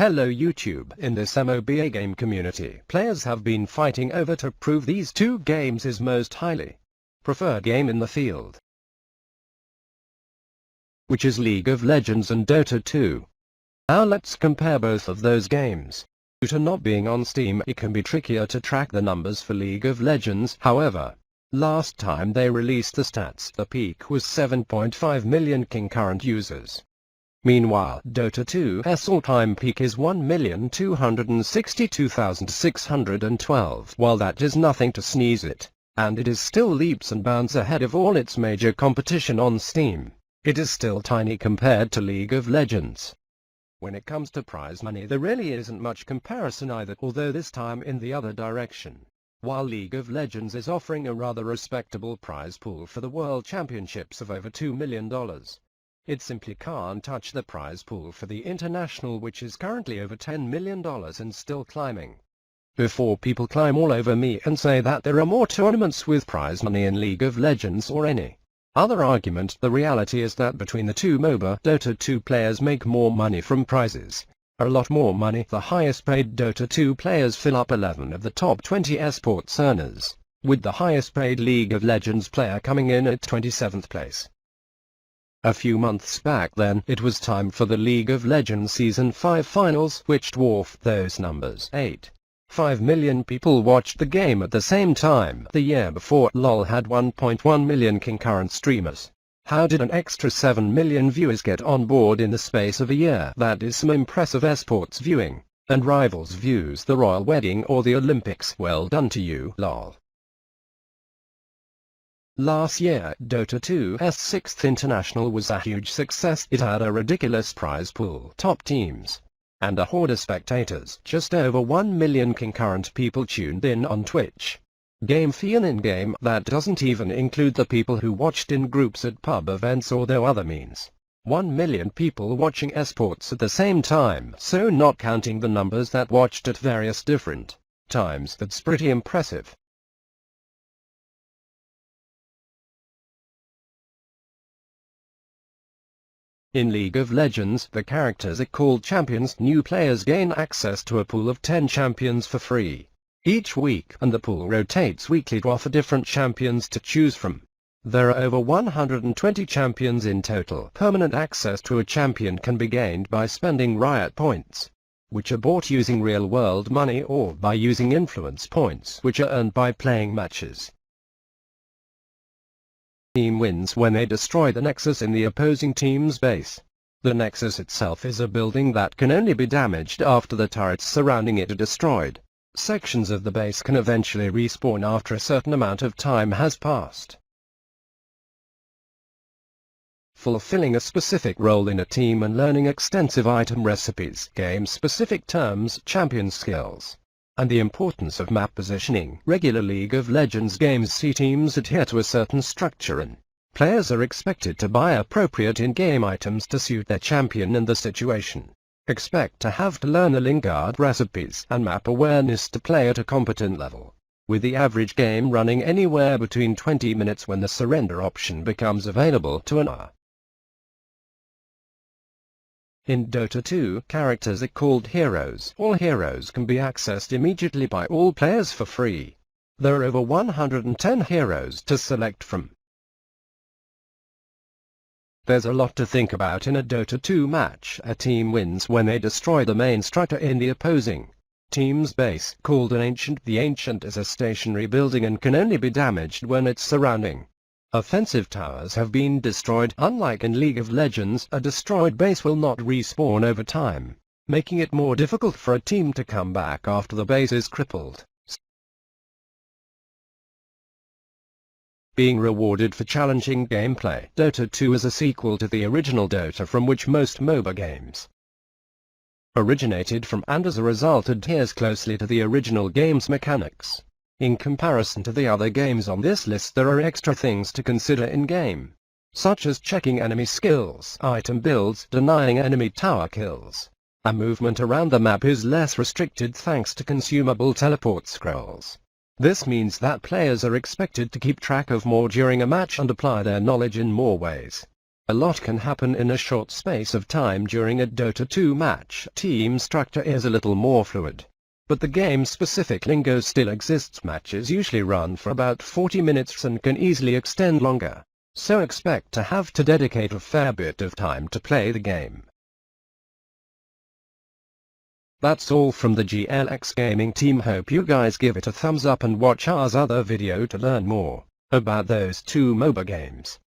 Hello YouTube. In this MOBA game community, players have been fighting over to prove these two games is most highly preferred game in the field, which is League of Legends and Dota 2. Now let's compare both of those games. Due to not being on Steam, it can be trickier to track the numbers for League of Legends. However, last time they released the stats, the peak was 7.5 million concurrent users. Meanwhile, Dota 2's all-time peak is 1,262,612. While that is nothing to sneeze at, and it is still leaps and bounds ahead of all its major competition on Steam, it is still tiny compared to League of Legends. When it comes to prize money, there really isn't much comparison either, although this time in the other direction. While League of Legends is offering a rather respectable prize pool for the World Championships of over $2 million, it simply can't touch the prize pool for the International, which is currently over $10 million and still climbing. Before people climb all over me and say that there are more tournaments with prize money in League of Legends or any other argument, the reality is that between the two MOBA, Dota 2 players make more money from prizes. A lot more money. The highest paid Dota 2 players fill up 11 of the top 20 esports earners, with the highest paid League of Legends player coming in at 27th place. A few months back then, it was time for the League of Legends Season 5 finals, which dwarfed those numbers. 8.5 million people watched the game at the same time. The year before, LoL had 1.1 million concurrent streamers. How did an extra 7 million viewers get on board in the space of a year? That is some impressive esports viewing, and rivals views the Royal Wedding or the Olympics. Well done to you, LoL. Last year, Dota 2's 6th International was a huge success. It had a ridiculous prize pool, top teams, and a horde of spectators. Just over 1 million concurrent people tuned in on Twitch. Game fee and in-game, that doesn't even include the people who watched in groups at pub events or through other means. 1 million people watching esports at the same time, so not counting the numbers that watched at various different times. That's pretty impressive. In League of Legends, the characters are called champions. New players gain access to a pool of 10 champions for free each week, and the pool rotates weekly to offer different champions to choose from. There are over 120 champions in total. Permanent access to a champion can be gained by spending Riot points, which are bought using real-world money, or by using influence points, which are earned by playing matches. Team wins when they destroy the Nexus in the opposing team's base. The Nexus itself is a building that can only be damaged after the turrets surrounding it are destroyed. Sections of the base can eventually respawn after a certain amount of time has passed. Fulfilling a specific role in a team and learning extensive item recipes, game-specific terms, champion skills, and the importance of map positioning. Regular League of Legends games see teams adhere to a certain structure, and players are expected to buy appropriate in-game items to suit their champion and the situation. Expect to have to learn the Lingard recipes and map awareness to play at a competent level, with the average game running anywhere between 20 minutes when the surrender option becomes available to an hour. In Dota 2, characters are called heroes. All heroes can be accessed immediately by all players for free. There are over 110 heroes to select from. There's a lot to think about in a Dota 2 match. A team wins when they destroy the main structure in the opposing team's base, called an ancient. The ancient is a stationary building and can only be damaged when its surrounding offensive towers have been destroyed. Unlike in League of Legends, a destroyed base will not respawn over time, making it more difficult for a team to come back after the base is crippled. Being rewarded for challenging gameplay. Dota 2 is a sequel to the original Dota, from which most MOBA games originated from, and as a result adheres closely to the original game's mechanics. In comparison to the other games on this list, there are extra things to consider in-game, such as checking enemy skills, item builds, denying enemy tower kills. And movement around the map is less restricted thanks to consumable teleport scrolls. This means that players are expected to keep track of more during a match and apply their knowledge in more ways. A lot can happen in a short space of time during a Dota 2 match. Team structure is a little more fluid, but the game-specific lingo still exists. Matches usually run for about 40 minutes and can easily extend longer, so expect to have to dedicate a fair bit of time to play the game. That's all from the GLX gaming team. Hope you guys give it a thumbs up and watch our other video to learn more about those two MOBA games.